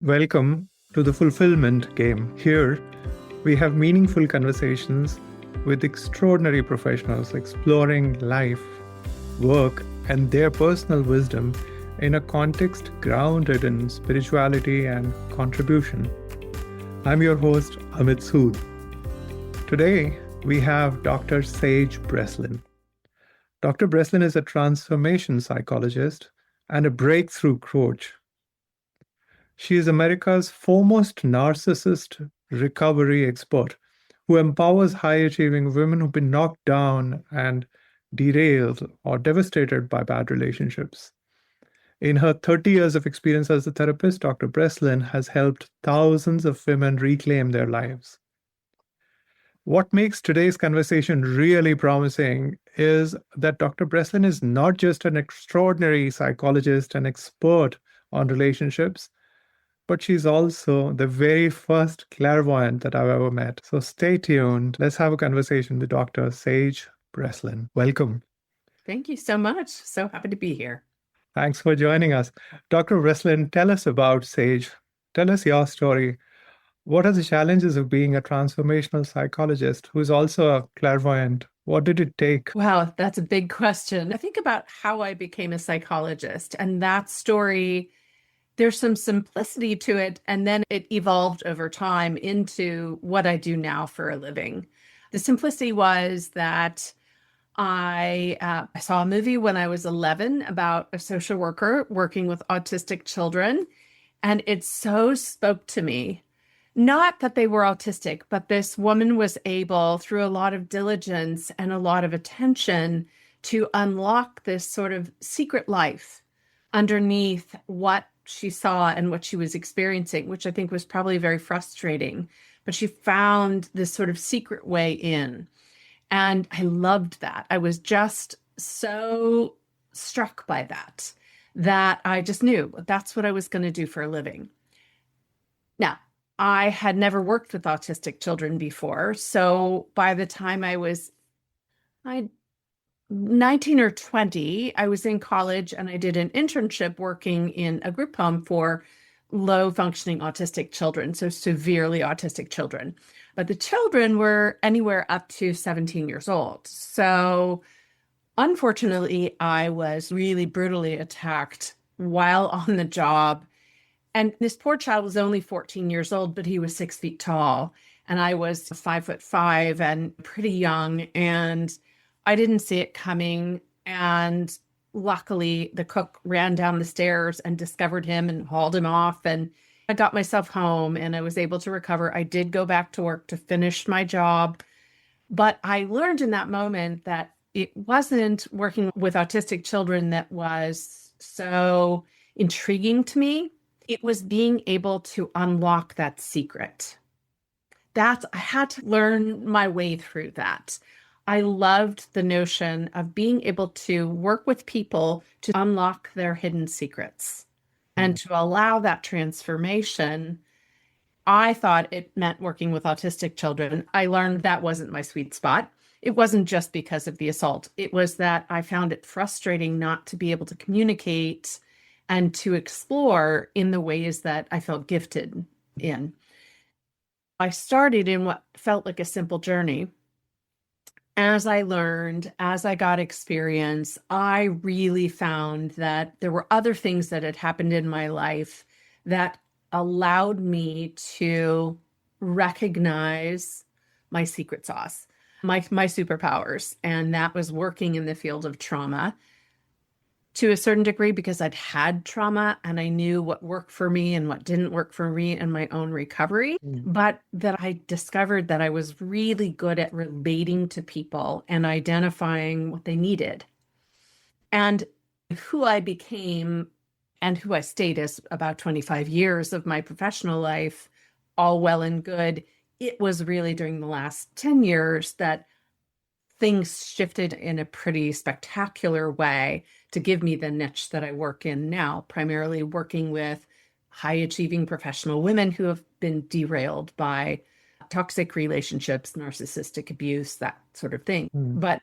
Welcome to the Fulfilment game. Here, we have meaningful conversations with extraordinary professionals exploring life, work, and their personal wisdom in a context grounded in spirituality and contribution. I'm your host, Amit Sood. Today, we have Dr. Sage Breslin. Dr. Breslin is a transformation psychologist and a breakthrough coach. She is America's foremost narcissist recovery expert who empowers high achieving women who've been knocked down and derailed or devastated by bad relationships. In her 30 years of experience as a therapist, Dr. Breslin has helped thousands of women reclaim their lives. What makes today's conversation really promising is that Dr. Breslin is not just an extraordinary psychologist and expert on relationships, but she's also the very first clairvoyant that I've ever met. So stay tuned. Let's have a conversation with Dr. Sage Breslin. Welcome. Thank you so much. So happy to be here. Thanks for joining us. Dr. Breslin, tell us about Sage. Tell us your story. What are the challenges of being a transformational psychologist who's also a clairvoyant? What did it take? Wow, that's a big question. I think about how I became a psychologist, and that story, there's some simplicity to it, and then it evolved over time into what I do now for a living. The simplicity was that I saw a movie when I was 11 about a social worker working with autistic children, and it so spoke to me. Not that they were autistic, but this woman was able, through a lot of diligence and a lot of attention, to unlock this sort of secret life underneath what she saw and what she was experiencing, which I think was probably very frustrating. But she found this sort of secret way in. And I loved that. I was just so struck by that, that I just knew that's what I was going to do for a living. Now, I had never worked with autistic children before. So by the time I 19 or 20, I was in college and I did an internship working in a group home for low functioning autistic children, so severely autistic children. But the children were anywhere up to 17 years old. So unfortunately, I was really brutally attacked while on the job. And this poor child was only 14 years old, but he was 6 feet tall. And I was 5'5" and pretty young. And I didn't see it coming. And luckily, the cook ran down the stairs and discovered him and hauled him off. And I got myself home and I was able to recover. I did go back to work to finish my job. But I learned in that moment that it wasn't working with autistic children that was so intriguing to me. It was being able to unlock that secret. I had to learn my way through that. I loved the notion of being able to work with people to unlock their hidden secrets and to allow that transformation. I thought it meant working with autistic children. I learned that wasn't my sweet spot. It wasn't just because of the assault. It was that I found it frustrating not to be able to communicate and to explore in the ways that I felt gifted in. I started in what felt like a simple journey. As I learned, as I got experience, I really found that there were other things that had happened in my life that allowed me to recognize my secret sauce, my superpowers. And that was working in the field of trauma to a certain degree because I'd had trauma and I knew what worked for me and what didn't work for me in my own recovery, but that I discovered that I was really good at relating to people and identifying what they needed. And who I became and who I stayed as about 25 years of my professional life, all well and good, it was really during the last 10 years that things shifted in a pretty spectacular way to give me the niche that I work in now, primarily working with high achieving professional women who have been derailed by toxic relationships, narcissistic abuse, that sort of thing. But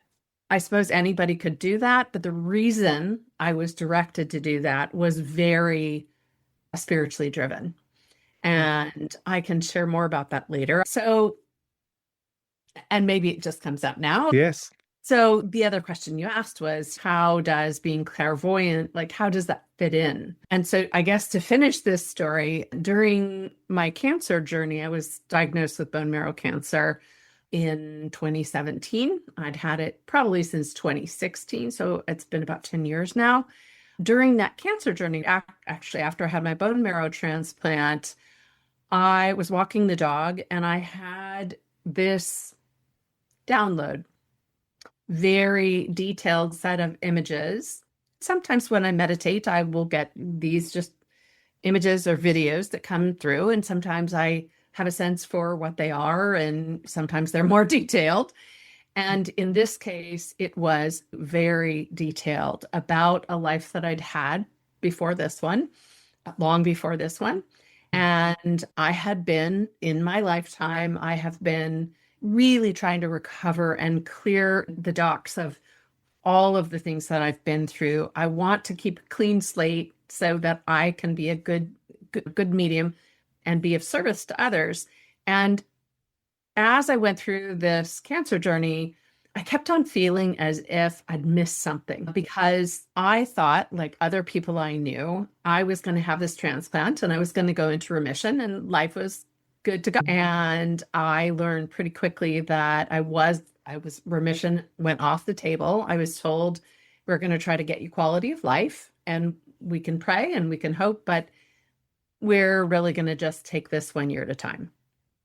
I suppose anybody could do that. But the reason I was directed to do that was very spiritually driven. And I can share more about that later. So, and maybe it just comes up now. Yes. So the other question you asked was, how does being clairvoyant, like, how does that fit in? And so I guess to finish this story, during my cancer journey, I was diagnosed with bone marrow cancer in 2017. I'd had it probably since 2016. So it's been about 10 years now. During that cancer journey, actually, after I had my bone marrow transplant, I was walking the dog and I had this download, very detailed set of images. Sometimes when I meditate, I will get these just images or videos that come through, and sometimes I have a sense for what they are, and sometimes they're more detailed. And in this case, it was very detailed about a life that I'd had before this one, long before this one. And I had been, in my lifetime, I have been really trying to recover and clear the docks of all of the things that I've been through. I want to keep a clean slate so that I can be a good medium and be of service to others. And as I went through this cancer journey, I kept on feeling as if I'd missed something, because I thought, like other people I knew, I was going to have this transplant and I was going to go into remission and life was good to go. And I learned pretty quickly that remission went off the table. I was told, we're going to try to get you quality of life, and we can pray and we can hope, but we're really going to just take this 1 year at a time,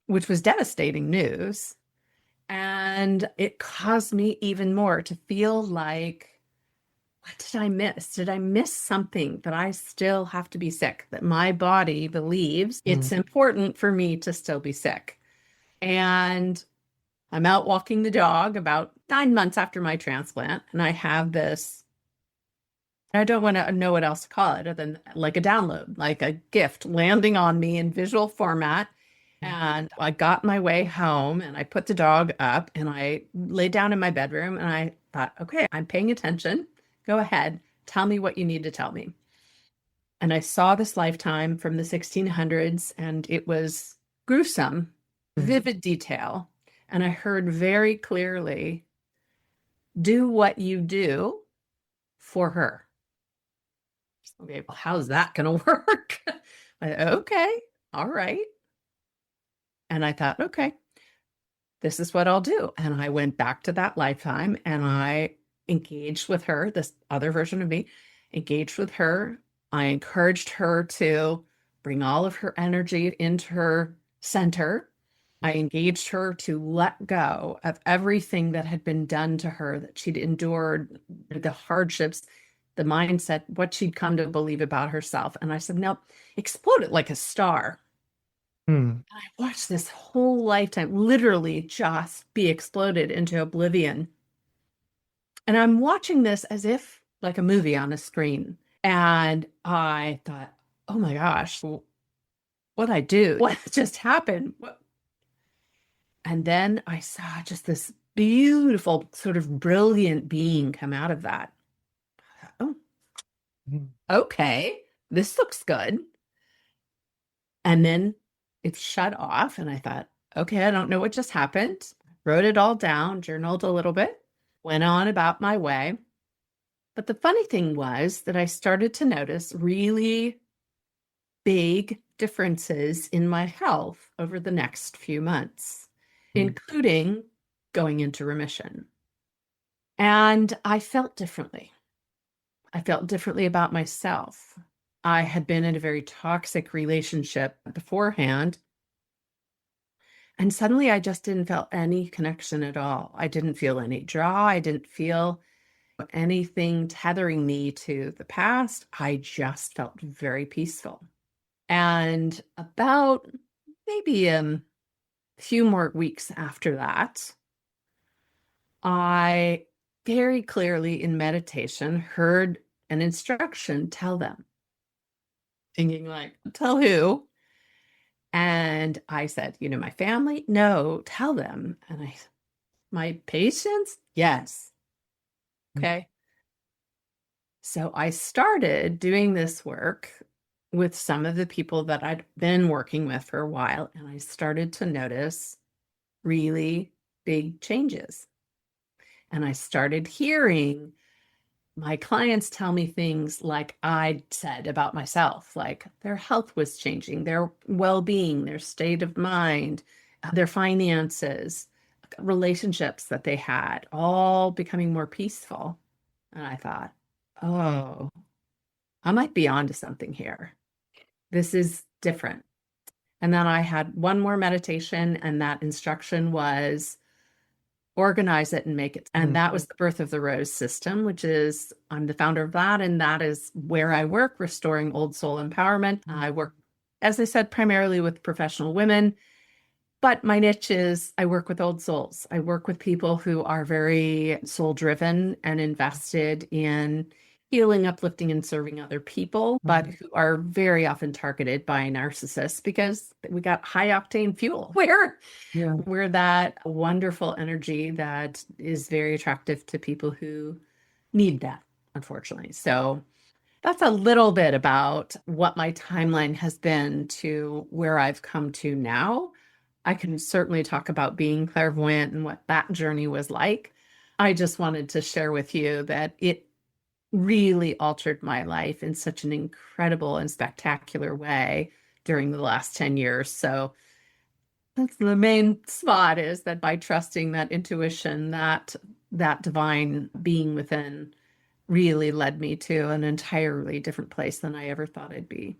which was devastating news. And it caused me even more to feel like, what did I miss? Did I miss something, that I still have to be sick, that my body believes it's important for me to still be sick? And I'm out walking the dog about 9 months after my transplant, and I have this, I don't want to know what else to call it other than like a download, like a gift landing on me in visual format. And I got my way home and I put the dog up and I laid down in my bedroom and I thought, okay, I'm paying attention. Go ahead. Tell me what you need to tell me. And I saw this lifetime from the 1600s, and it was gruesome, vivid detail. And I heard very clearly, do what you do for her. Okay, well, how's that going to work? Okay, all right. And I thought, okay, this is what I'll do. And I went back to that lifetime and I engaged with her, this other version of me, engaged with her. I encouraged her to bring all of her energy into her center. I engaged her to let go of everything that had been done to her, that she'd endured, the hardships, the mindset, what she'd come to believe about herself. And I said, no, explode it like a star. I watched this whole lifetime literally just be exploded into oblivion. And I'm watching this as if like a movie on a screen. And I thought, oh my gosh, what'd I do? What just happened? And then I saw just this beautiful, sort of brilliant being come out of that. Oh, okay, this looks good. And then it shut off, and I thought, okay, I don't know what just happened. Wrote it all down, journaled a little bit, went on about my way. But the funny thing was that I started to notice really big differences in my health over the next few months, including going into remission. And I felt differently. I felt differently about myself. I had been in a very toxic relationship beforehand. And suddenly I just didn't feel any connection at all. I didn't feel any draw. I didn't feel anything tethering me to the past. I just felt very peaceful. And about maybe a few more weeks after that, I very clearly in meditation heard an instruction, tell them. Thinking like, tell who? And I said, my family? No, tell them. And my patients? Yes. Okay. So I started doing this work with some of the people that I'd been working with for a while, and I started to notice really big changes. And I started hearing my clients tell me things like I said about myself, like their health was changing, their well-being, their state of mind, their finances, relationships that they had, all becoming more peaceful. And I thought, oh, I might be onto something here. This is different. And then I had one more meditation, and that instruction was organize it and make it. And that was the birth of the Rose system, which is, I'm the founder of that. And that is where I work, restoring old soul empowerment. I work, as I said, primarily with professional women, but my niche is I work with old souls. I work with people who are very soul driven and invested in healing, uplifting, and serving other people, but who are very often targeted by narcissists because we got high octane fuel. We're that wonderful energy that is very attractive to people who need that, unfortunately. So that's a little bit about what my timeline has been to where I've come to now. I can certainly talk about being clairvoyant and what that journey was like. I just wanted to share with you that it really altered my life in such an incredible and spectacular way during the last 10 years. So that's the main spot, is that by trusting that intuition, that divine being within really led me to an entirely different place than I ever thought I'd be.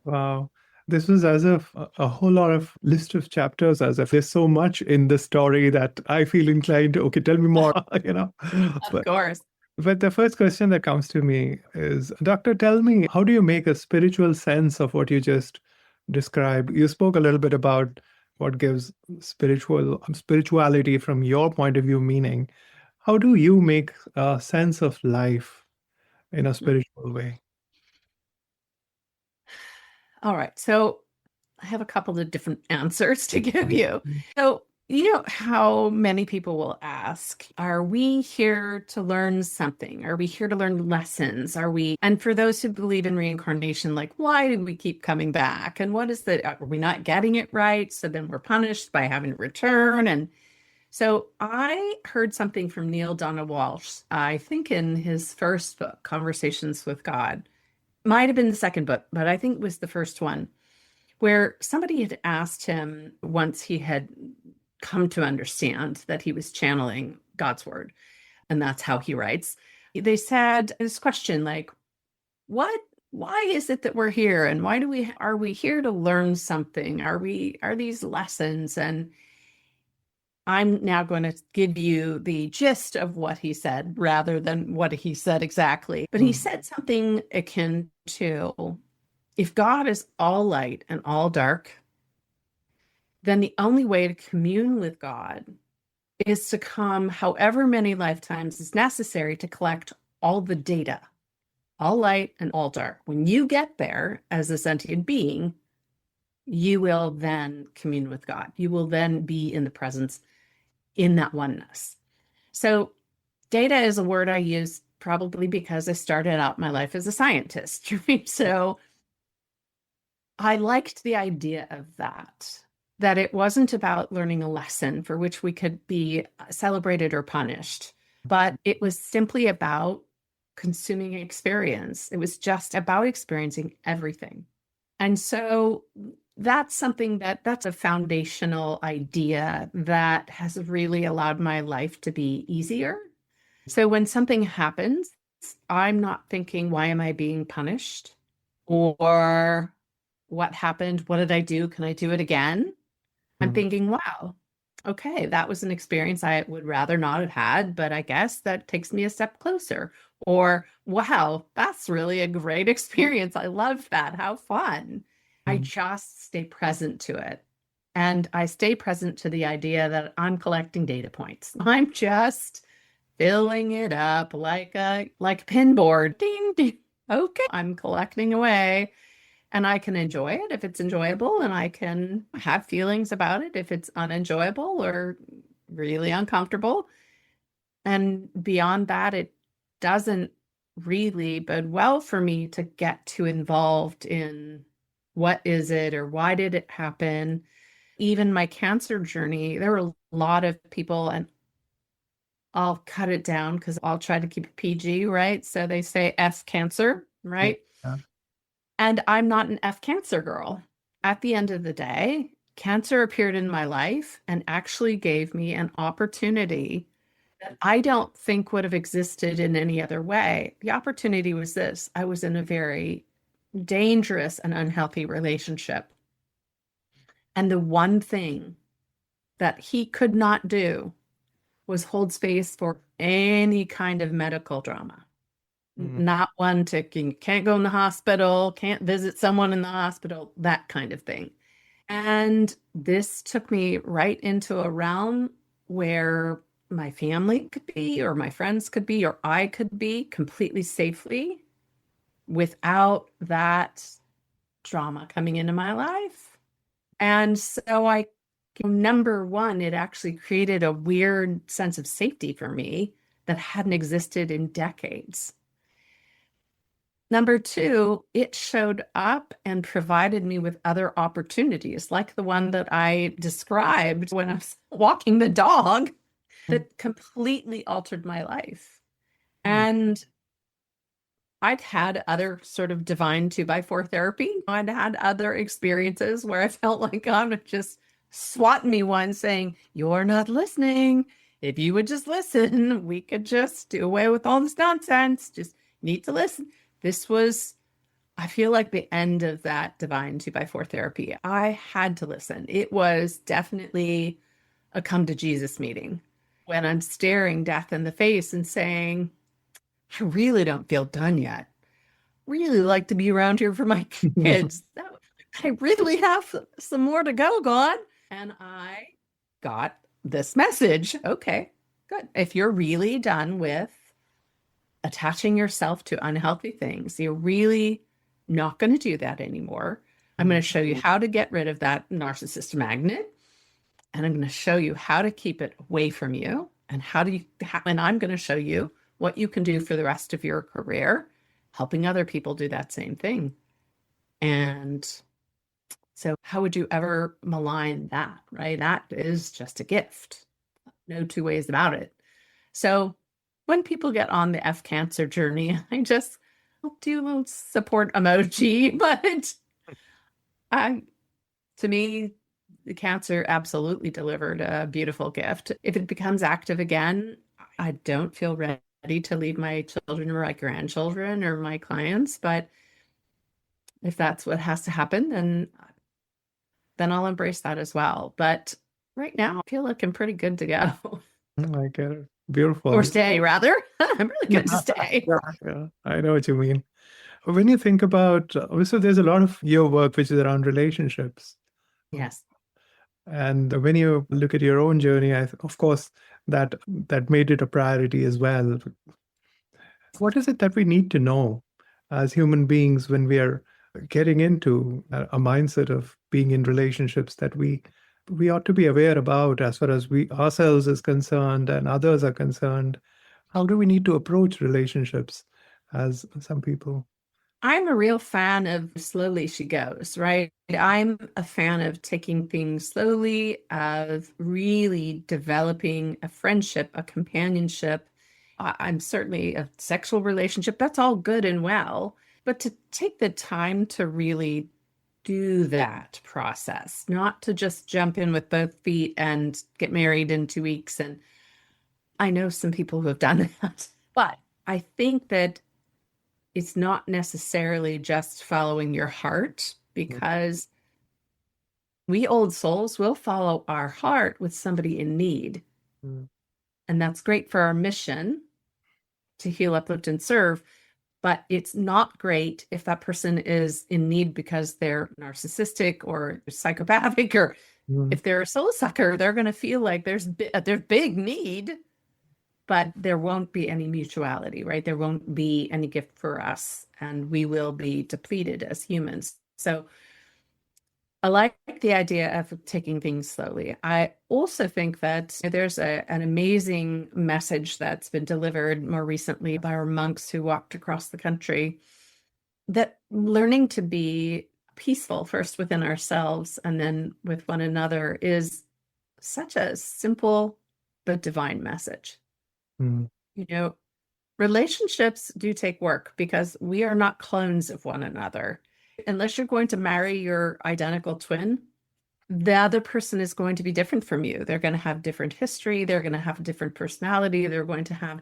Wow. This was as if a whole lot of list of chapters, as if there's so much in the story that I feel inclined to, okay, tell me more, you know. Of course. But the first question that comes to me is, Doctor, tell me, how do you make a spiritual sense of what you just described? You spoke a little bit about what gives spirituality from your point of view meaning. How do you make a sense of life in a spiritual way? All right. So I have a couple of different answers to give you. So, you know how many people will ask, are we here to learn something? Are we here to learn lessons? And for those who believe in reincarnation, like, why do we keep coming back? And what is are we not getting it right? So then we're punished by having to return. And so I heard something from Neil Donald Walsh, I think in his first book, Conversations with God. Might have been the second book, but I think it was the first one, where somebody had asked him, once he had come to understand that he was channeling God's word, and that's how he writes. They said this question, like, why is it that we're here? And are we here to learn something? Are these lessons? And I'm now going to give you the gist of what he said rather than what he said exactly. But he said something akin to, if God is all light and all dark, then the only way to commune with God is to come however many lifetimes is necessary to collect all the data, all light and all dark. When you get there as a sentient being, you will then commune with God. You will then be in the presence, in that oneness. So data is a word I use probably because I started out my life as a scientist, right? So I liked the idea of that it wasn't about learning a lesson for which we could be celebrated or punished, but it was simply about consuming experience. It was just about experiencing everything. And so that's something that's a foundational idea that has really allowed my life to be easier. So when something happens, I'm not thinking, why am I being punished? Or what happened? What did I do? Can I do it again? I'm thinking, wow, okay, that was an experience I would rather not have had, but I guess that takes me a step closer. Or, wow, that's really a great experience. I love that. How fun. I just stay present to it. And I stay present to the idea that I'm collecting data points. I'm just filling it up like a pinboard. Ding, ding. Okay, I'm collecting away. And I can enjoy it if it's enjoyable, and I can have feelings about it if it's unenjoyable or really uncomfortable. And beyond that, it doesn't really bode well for me to get too involved in what is it or why did it happen. Even my cancer journey, there were a lot of people, and I'll cut it down because I'll try to keep it PG, right? So they say F cancer, right? Yeah. And I'm not an F cancer girl. At the end of the day, cancer appeared in my life and actually gave me an opportunity that I don't think would have existed in any other way. The opportunity was this: I was in a very dangerous and unhealthy relationship. And the one thing that he could not do was hold space for any kind of medical drama. Not one to, can't go in the hospital, can't visit someone in the hospital, that kind of thing. And this took me right into a realm where my family could be, or my friends could be, or I could be completely safely without that drama coming into my life. And so number one, it actually created a weird sense of safety for me that hadn't existed in decades. Number two, it showed up and provided me with other opportunities, like the one that I described when I was walking the dog, that completely altered my life. And I'd had other sort of divine 2x4 therapy. I'd had other experiences where I felt like God would just swat me one saying, "You're not listening. If you would just listen, we could just do away with all this nonsense. Just need to listen." This was, I feel like, the end of that divine 2x4 therapy. I had to listen. It was definitely a come to Jesus meeting when I'm staring death in the face and saying, "I really don't feel done yet. Really like to be around here for my kids. I really have some more to go, God." And I got this message. Okay, good. If you're really done with attaching yourself to unhealthy things, you're really not going to do that anymore. I'm going to show you how to get rid of that narcissist magnet. And I'm going to show you how to keep it away from you. And and I'm going to show you what you can do for the rest of your career, helping other people do that same thing. And so how would you ever malign that, right? That is just a gift. No two ways about it. So when people get on the F cancer journey, I'll do a little support emoji, but to me, the cancer absolutely delivered a beautiful gift. If it becomes active again, I don't feel ready to leave my children or my grandchildren or my clients, but if that's what has to happen, then I'll embrace that as well. But right now, I feel like I'm pretty good to go. I get it. Beautiful. Or stay, rather. I'm really good to stay. Yeah, I know what you mean. When you think about, also, there's a lot of your work which is around relationships. Yes. And when you look at your own journey, of course, that made it a priority as well. What is it that we need to know as human beings when we are getting into a mindset of being in relationships that we ought to be aware about as far as we ourselves is concerned and others are concerned? How do we need to approach relationships as some people? I'm a real fan of slowly she goes, right? I'm a fan of taking things slowly, of really developing a friendship, a companionship. I'm certainly a sexual relationship. That's all good and well. But to take the time to really do that process, not to just jump in with both feet and get married in 2 weeks. And I know some people who have done that, but I think that it's not necessarily just following your heart, because we old souls will follow our heart with somebody in need. And that's great for our mission to heal, uplift, and serve. But it's not great if that person is in need because they're narcissistic or psychopathic, or if they're a soul sucker, they're going to feel like there's big need, but there won't be any mutuality, right? There won't be any gift for us, and we will be depleted as humans. So I like the idea of taking things slowly. I also think that there's an amazing message that's been delivered more recently by our monks who walked across the country, that learning to be peaceful first within ourselves and then with one another is such a simple but divine message. Mm. You know, relationships do take work because we are not clones of one another. Unless you're going to marry your identical twin, the other person is going to be different from you. They're going to have different history. They're going to have a different personality. They're going to have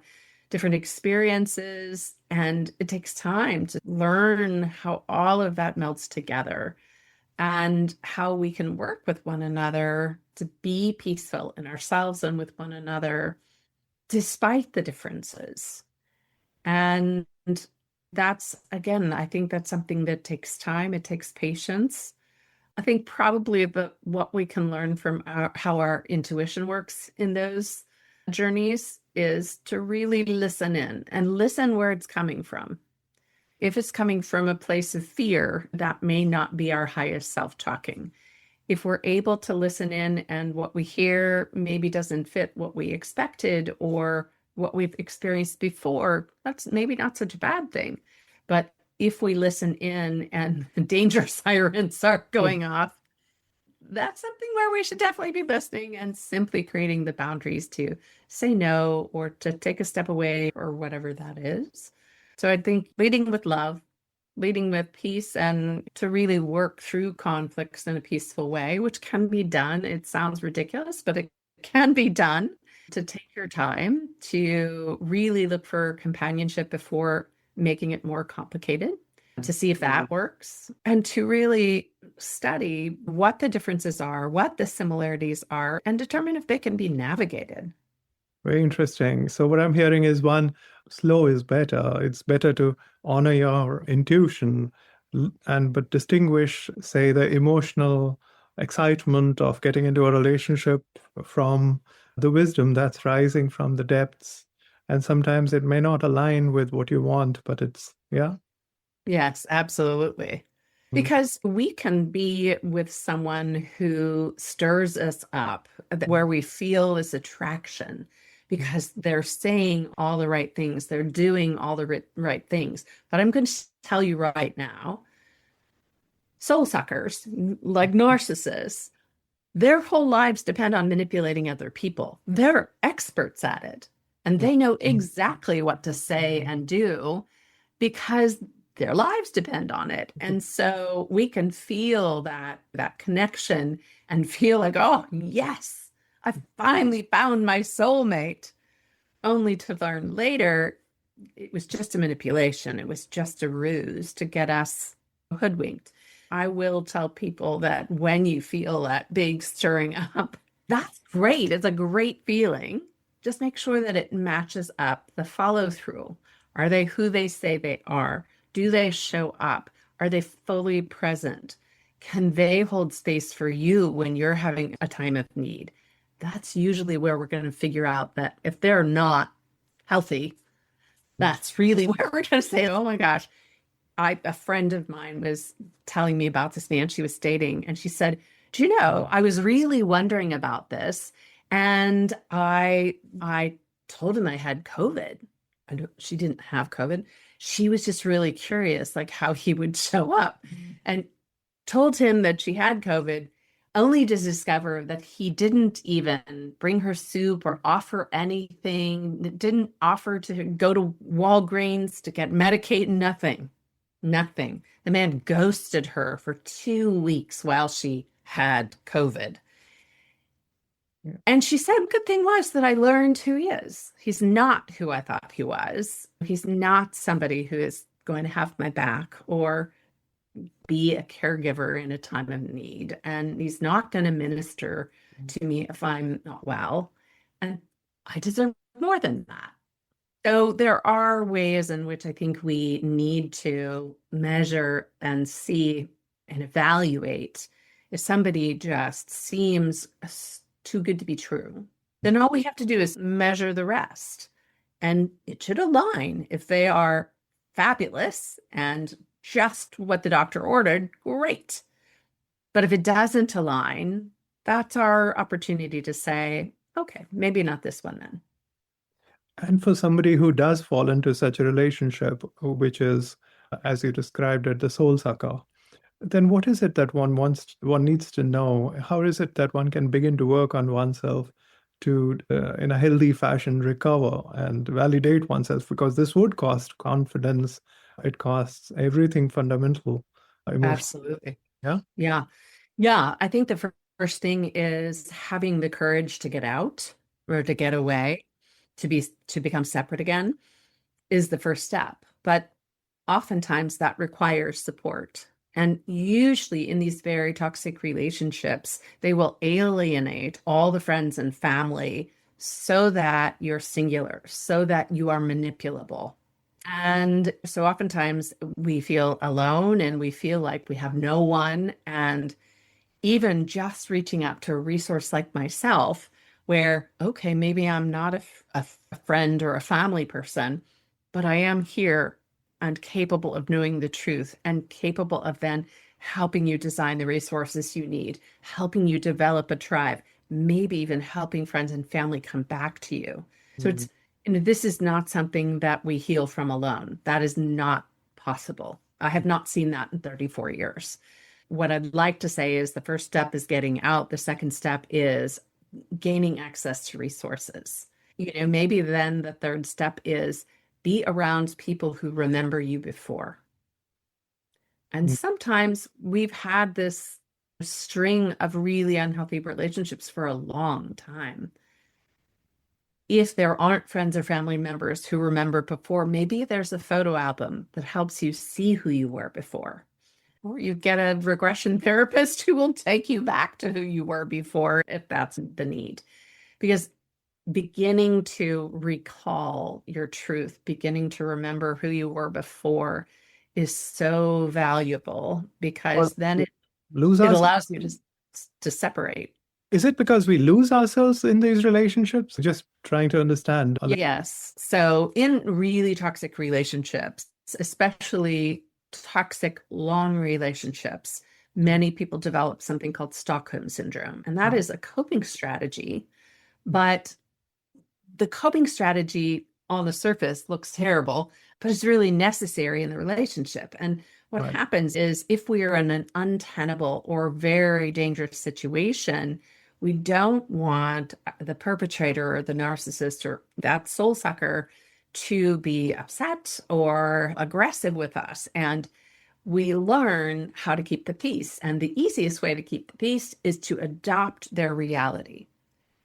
different experiences. And it takes time to learn how all of that melts together and how we can work with one another to be peaceful in ourselves and with one another, despite the differences. And that's, again, I think that's something that takes time. It takes patience. I think probably what we can learn from how our intuition works in those journeys is to really listen in and listen where it's coming from. If it's coming from a place of fear, that may not be our highest self talking. If we're able to listen in and what we hear maybe doesn't fit what we expected or what we've experienced before, that's maybe not such a bad thing. But if we listen in and danger sirens are going off, that's something where we should definitely be listening and simply creating the boundaries to say no or to take a step away or whatever that is. So I think leading with love, leading with peace, and to really work through conflicts in a peaceful way, which can be done. It sounds ridiculous, but it can be done. To take your time to really look for companionship before making it more complicated, to see if that works, and to really study what the differences are, what the similarities are, and determine if they can be navigated. Very interesting. So what I'm hearing is one, slow is better. It's better to honor your intuition but distinguish, say, the emotional excitement of getting into a relationship from the wisdom that's rising from the depths. And sometimes it may not align with what you want, but it's, yeah. Yes, absolutely. Because we can be with someone who stirs us up, where we feel this attraction because they're saying all the right things, they're doing all the right things. But I'm going to tell you right now, soul suckers, like narcissists, their whole lives depend on manipulating other people. They're experts at it, and they know exactly what to say and do because their lives depend on it. And so we can feel that connection and feel like, oh, yes, I finally found my soulmate, only to learn later it was just a manipulation. It was just a ruse to get us hoodwinked. I will tell people that when you feel that big stirring up, that's great. It's a great feeling. Just make sure that it matches up the follow through. Are they who they say they are? Do they show up? Are they fully present? Can they hold space for you when you're having a time of need? That's usually where we're going to figure out that if they're not healthy, that's really where we're going to say, oh my gosh. A friend of mine was telling me about this man she was dating, and she said, do you know, I was really wondering about this, and I told him I had COVID. She didn't have COVID. She was just really curious, like how he would show up, and told him that she had COVID, only to discover that he didn't even bring her soup or offer anything, didn't offer to go to Walgreens to get Medicaid, nothing. Nothing. The man ghosted her for 2 weeks while she had COVID. Yeah. And she said, good thing was that I learned who he is. He's not who I thought he was. He's not somebody who is going to have my back or be a caregiver in a time of need. And he's not going to minister to me if I'm not well. And I deserve more than that. So there are ways in which I think we need to measure and see and evaluate if somebody just seems too good to be true. Then all we have to do is measure the rest. And it should align. If they are fabulous and just what the doctor ordered, great. But if it doesn't align, that's our opportunity to say, okay, maybe not this one then. And for somebody who does fall into such a relationship, which is, as you described it, the soul sucker, then what is it that one needs to know? How is it that one can begin to work on oneself to, in a healthy fashion, recover and validate oneself? Because this would cost confidence. It costs everything fundamental, emotion. Absolutely. Yeah. Yeah. Yeah. I think the first thing is having the courage to get out or to get away, to become separate again is the first step. But oftentimes that requires support. And usually in these very toxic relationships, they will alienate all the friends and family so that you're singular, so that you are manipulable. And so oftentimes we feel alone and we feel like we have no one. And even just reaching out to a resource like myself, where, okay, maybe I'm not a friend or a family person, but I am here and capable of knowing the truth and capable of then helping you design the resources you need, helping you develop a tribe, maybe even helping friends and family come back to you. So it's, this is not something that we heal from alone. That is not possible. I have not seen that in 34 years. What I'd like to say is the first step is getting out. The second step is gaining access to resources. Maybe then the third step is be around people who remember you before. And sometimes we've had this string of really unhealthy relationships for a long time. If there aren't friends or family members who remember before, maybe there's a photo album that helps you see who you were before. Or you get a regression therapist who will take you back to who you were before if that's the need. Because beginning to recall your truth, beginning to remember who you were before is so valuable because then it allows you to separate. Is it because we lose ourselves in these relationships? Just trying to understand. Yes. So in really toxic relationships, especially toxic long relationships, many people develop something called Stockholm syndrome. And that is a coping strategy. But the coping strategy on the surface looks terrible, but it's really necessary in the relationship. And what happens is if we are in an untenable or very dangerous situation, we don't want the perpetrator or the narcissist or that soul sucker to be upset or aggressive with us. And we learn how to keep the peace. And the easiest way to keep the peace is to adopt their reality.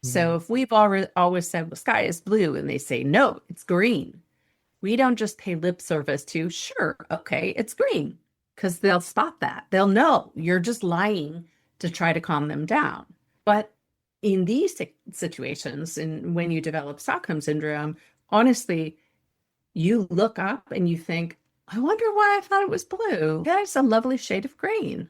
So if we've always said, well, sky is blue, and they say, no, it's green, we don't just pay lip service to, sure, okay, it's green, because they'll spot that. They'll know you're just lying to try to calm them down. But in these situations, and when you develop Stockholm syndrome, honestly, you look up and you think, I wonder why I thought it was blue. That's a lovely shade of green.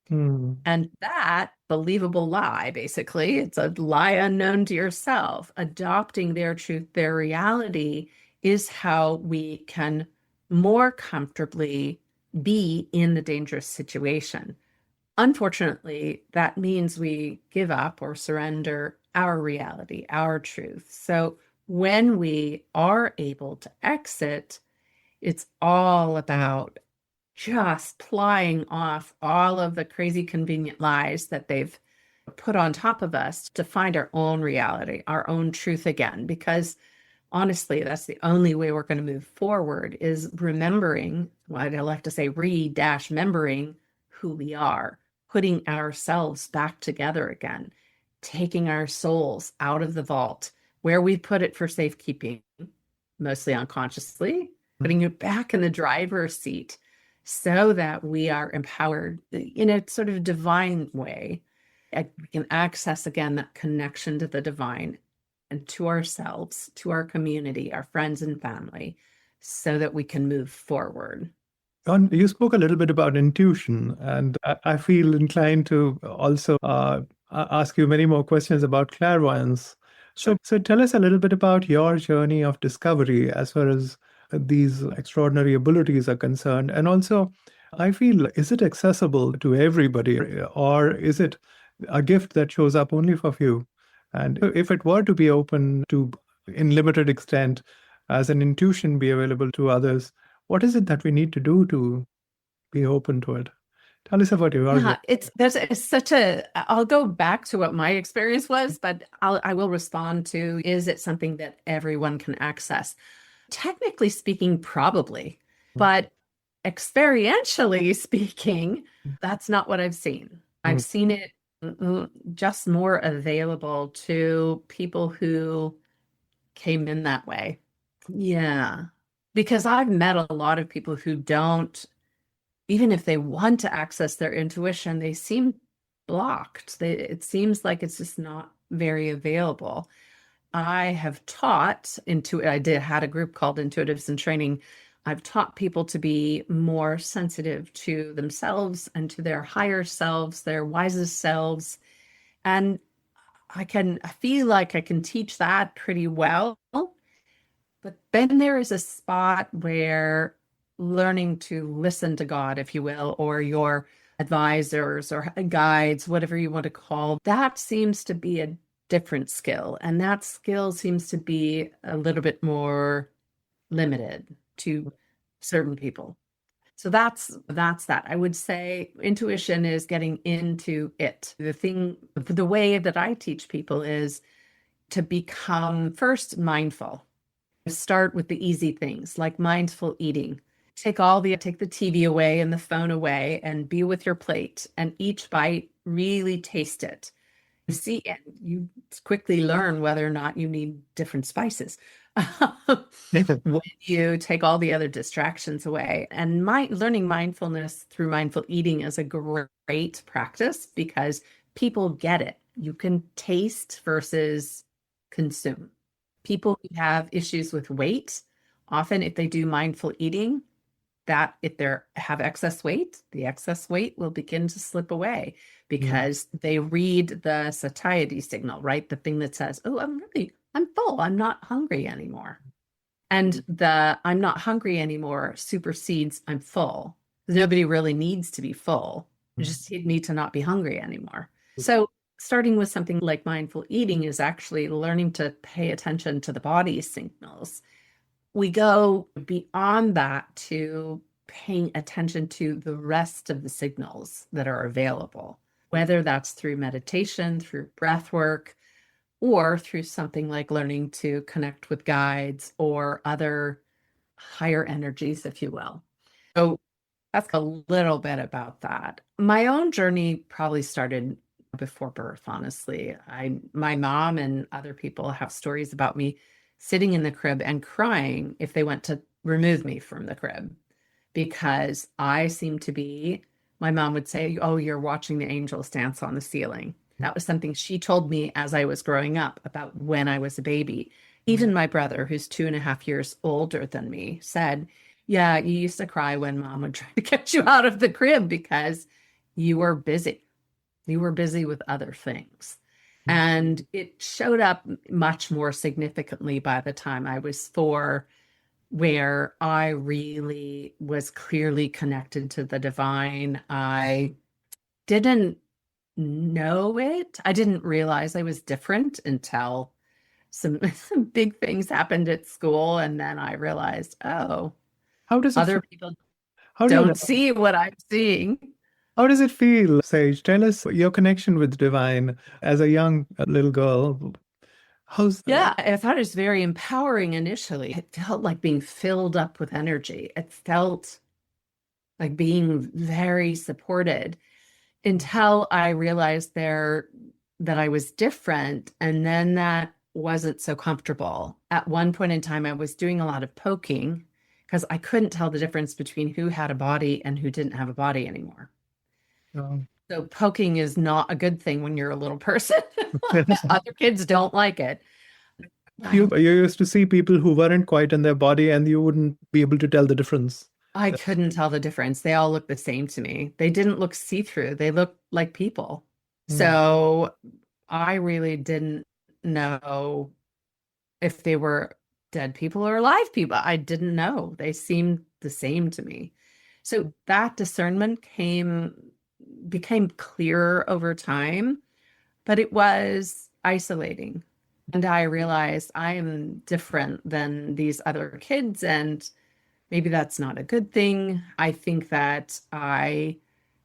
And that believable lie, basically, it's a lie unknown to yourself. Adopting their truth, their reality is how we can more comfortably be in the dangerous situation. Unfortunately, that means we give up or surrender our reality, our truth. So when we are able to exit, it's all about just plying off all of the crazy convenient lies that they've put on top of us to find our own reality, our own truth again. Because honestly, that's the only way we're going to move forward is remembering, what I like to say, remembering who we are, putting ourselves back together again, taking our souls out of the vault where we put it for safekeeping, mostly unconsciously, putting it back in the driver's seat so that we are empowered in a sort of divine way. We can access again that connection to the divine and to ourselves, to our community, our friends and family, so that we can move forward. You spoke a little bit about intuition, and I feel inclined to also ask you many more questions about clairvoyance. So tell us a little bit about your journey of discovery as far as these extraordinary abilities are concerned. And also, I feel, is it accessible to everybody, or is it a gift that shows up only for few? And if it were to be open to, in limited extent, as an intuition be available to others, what is it that we need to do to be open to it? Tell us about your Yeah, journey. it's such a, I'll go back to what my experience was, but I will respond to, is it something that everyone can access? Technically speaking, probably, but experientially speaking, that's not what I've seen. I've Mm, seen it just more available to people who came in that way. Yeah, because I've met a lot of people who don't, even if they want to access their intuition, they seem blocked. It seems like it's just not very available. I have taught had a group called Intuitives in Training. I've taught people to be more sensitive to themselves and to their higher selves, their wisest selves. And I feel like I can teach that pretty well. But then there is a spot where learning to listen to God, if you will, or your advisors or guides, whatever you want to call, that seems to be a different skill. And that skill seems to be a little bit more limited to certain people. So that's that. I would say intuition is getting into it. The way that I teach people is to become first mindful. Start with the easy things like mindful eating. Take the TV away and the phone away and be with your plate, and each bite really taste it. See, and you quickly learn whether or not you need different spices. When you take all the other distractions away. And learning mindfulness through mindful eating is a great practice because people get it. You can taste versus consume. People who have issues with weight, often if they do mindful eating, that if they have excess weight, the excess weight will begin to slip away mm, because they read the satiety signal, right? The thing that says, oh, I'm full. I'm not hungry anymore. And the I'm not hungry anymore supersedes I'm full. Nobody really needs to be full. You mm, just need to not be hungry anymore. So starting with something like mindful eating is actually learning to pay attention to the body's signals. We go beyond that to paying attention to the rest of the signals that are available, whether that's through meditation, through breath work, or through something like learning to connect with guides or other higher energies, if you will. So that's a little bit about that. My own journey probably started before birth, honestly. My mom and other people have stories about me sitting in the crib and crying if they went to remove me from the crib because I seemed to be, my mom would say, oh, you're watching the angels dance on the ceiling. That was something she told me as I was growing up about when I was a baby. mm, Even my brother, who's 2.5 years older than me, said, yeah, you used to cry when mom would try to get you out of the crib because you were busy. You were busy with other things. mm. And it showed up much more significantly by the time I was 4, where I really was clearly connected to the divine. I didn't know it. I didn't realize I was different until some big things happened at school. And then I realized, oh, How does it other feel? people How do you, don't see what I'm seeing. how does it feel, Sage? Tell us your connection with divine as a young little girl. How's Yeah, I thought it was very empowering initially. It felt like being filled up with energy. It felt like being very supported until I realized that I was different. And then that wasn't so comfortable. At one point in time, I was doing a lot of poking because I couldn't tell the difference between who had a body and who didn't have a body anymore. um, So poking is not a good thing when you're a little person. Other kids don't like it. you used to see people who weren't quite in their body and you wouldn't be able to tell the difference. I couldn't tell the difference. They all looked the same to me. They didn't look see-through. They looked like people. Mm, So I really didn't know if they were dead people or alive people. I didn't know. They seemed the same to me. So that discernment became clearer over time, but it was isolating. And I realized I am different than these other kids, and maybe that's not a good thing. I think that I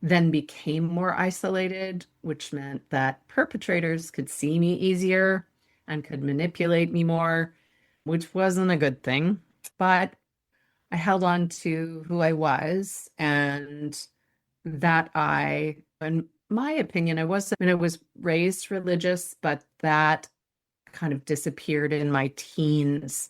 then became more isolated, which meant that perpetrators could see me easier and could manipulate me more, which wasn't a good thing. But I held on to who I was, and in my opinion, I was raised religious, but that kind of disappeared in my teens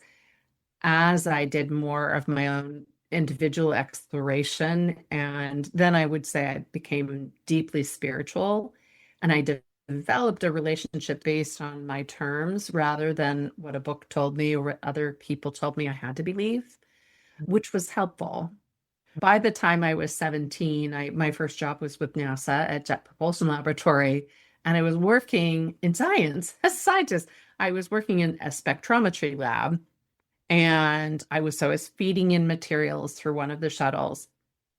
as I did more of my own individual exploration. And then I would say I became deeply spiritual, and I developed a relationship based on my terms rather than what a book told me or what other people told me I had to believe, which was helpful. By the time I was 17, my first job was with NASA at Jet Propulsion Laboratory, and I was working in science as a scientist. I was working in a spectrometry lab, and I was feeding in materials through one of the shuttles,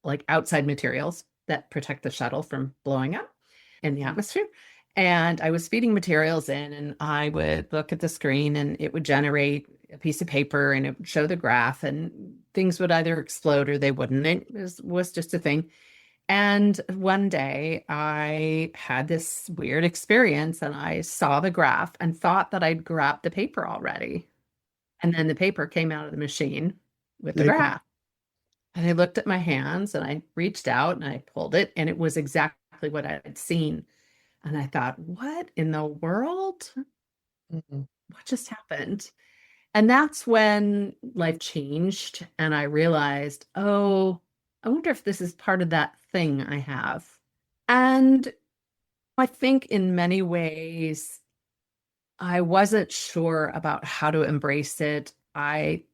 like outside materials that protect the shuttle from blowing up in the atmosphere. And I was feeding materials in, and I would look at the screen and it would generate a piece of paper and it would show the graph, and things would either explode or they wouldn't. It was just a thing. And one day I had this weird experience and I saw the graph and thought that I'd grabbed the paper already. And then the paper came out of the machine with the Later. graph. And I looked at my hands and I reached out and I pulled it, and it was exactly what I had seen. And I thought, what in the world? Mhm. What just happened? And that's when life changed. And I realized, oh, I wonder if this is part of that thing I have. And I think in many ways, I wasn't sure about how to embrace it. I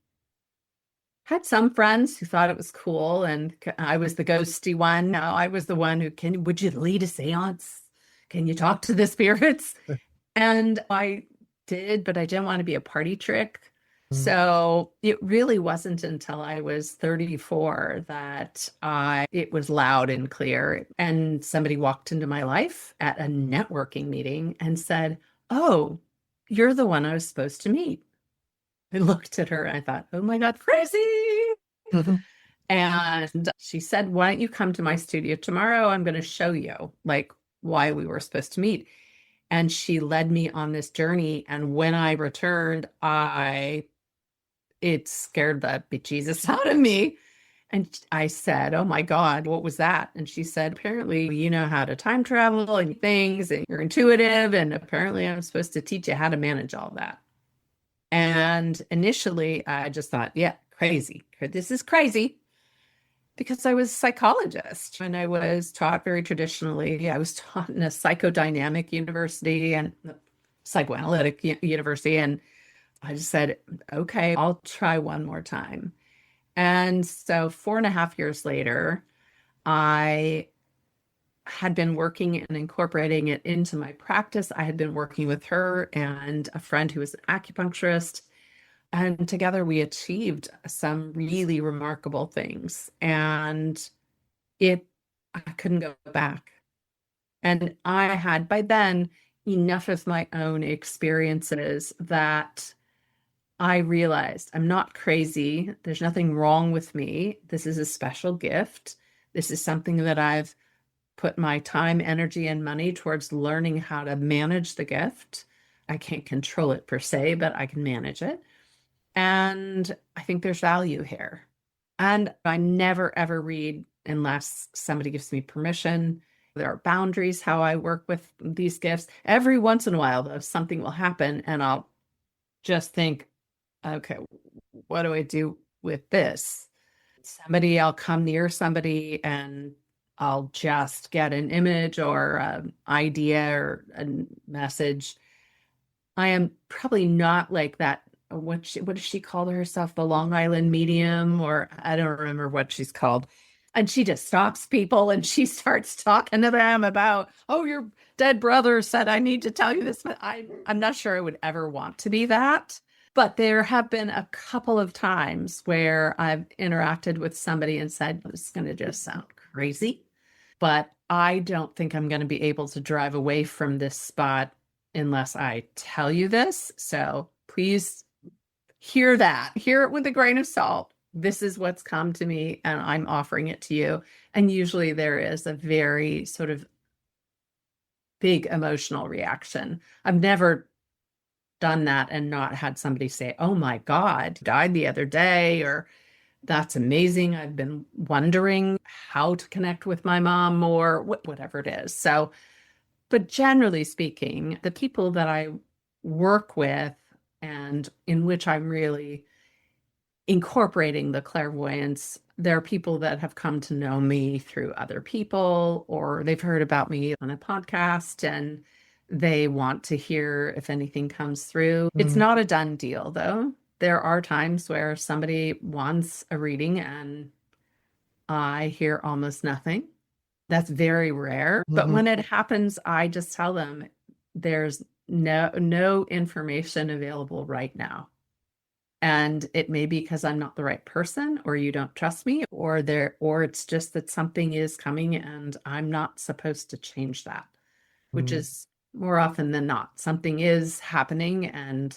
had some friends who thought it was cool, and I was the ghosty one. No, I was the one would you lead a seance? Can you talk to the spirits? And I did, but I didn't want to be a party trick. Mhm. So it really wasn't until I was 34 that it was loud and clear. And somebody walked into my life at a networking meeting and said, "Oh, you're the one I was supposed to meet." I looked at her and I thought, "Oh my God, crazy." Mhm. And she said, "Why don't you come to my studio tomorrow? I'm going to show you like why we were supposed to meet." And she led me on this journey. And when I returned, it scared the bejesus out of me. And I said, "Oh my God, what was that?" And she said, "Apparently, you know how to time travel and things, and you're intuitive. And apparently, I'm supposed to teach you how to manage all that." And initially, I just thought, yeah, crazy. This is crazy, because I was a psychologist and I was taught very traditionally. I was taught in a psychodynamic university and a psychoanalytic university. And I just said, okay, I'll try one more time. And so 4.5 years later, I had been working and incorporating it into my practice. I had been working with her and a friend who was an acupuncturist. And together we achieved some really remarkable things. And I couldn't go back. And I had by then enough of my own experiences that I realized I'm not crazy. There's nothing wrong with me. This is a special gift. This is something that I've put my time, energy, and money towards learning how to manage the gift. I can't control it per se, but I can manage it. And I think there's value here. And I never ever read unless somebody gives me permission. There are boundaries how I work with these gifts. Every once in a while, though, something will happen and I'll just think, okay, what do I do with this? I'll come near somebody and I'll just get an image or an idea or a message. I am probably not like that. What does she call herself? The Long Island medium, or I don't remember what she's called. And she just stops people and she starts talking to them about, "Oh, your dead brother said I need to tell you this." But I'm not sure I would ever want to be that. But there have been a couple of times where I've interacted with somebody and said, this is going to just sound crazy, but I don't think I'm going to be able to drive away from this spot unless I tell you this. So please hear that. Hear it with a grain of salt. This is what's come to me, and I'm offering it to you. And usually there is a very sort of big emotional reaction. I've never done that and not had somebody say, oh my God, died the other day, or that's amazing. I've been wondering how to connect with my mom more, whatever it is. So, but generally speaking, the people that I work with and in which I'm really incorporating the clairvoyance, there are people that have come to know me through other people, or they've heard about me on a podcast and they want to hear if anything comes through. It's not a done deal, though. There are times where somebody wants a reading and I hear almost nothing. That's very rare. But when it happens, I just tell them there's no information available right now. And it may be because I'm not the right person, or you don't trust me, or it's just that something is coming and I'm not supposed to change that, which is more often than not. Something is happening, and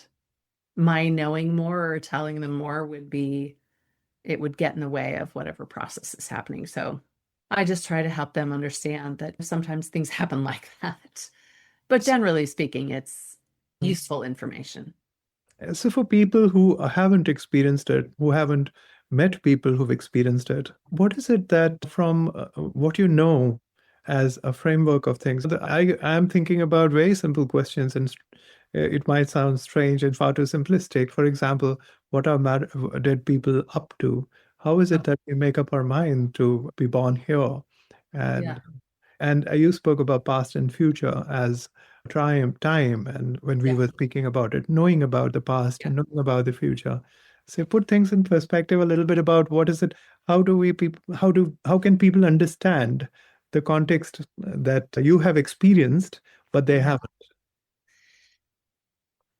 my knowing more or telling them more would get in the way of whatever process is happening. So I just try to help them understand that sometimes things happen like that. But generally speaking, it's useful information. So, for people who haven't experienced it, who haven't met people who've experienced it, what is it that from what you know as a framework of things? I am thinking about very simple questions, and it might sound strange and far too simplistic. For example, what are dead people up to? How is it that we make up our mind to be born here? And Yeah. and you spoke about past and future as time, and when we Yeah. were speaking about it, knowing about the past Yeah. and knowing about the future. So put things in perspective a little bit about what is it, how do we how can people understand the context that you have experienced, but they haven't?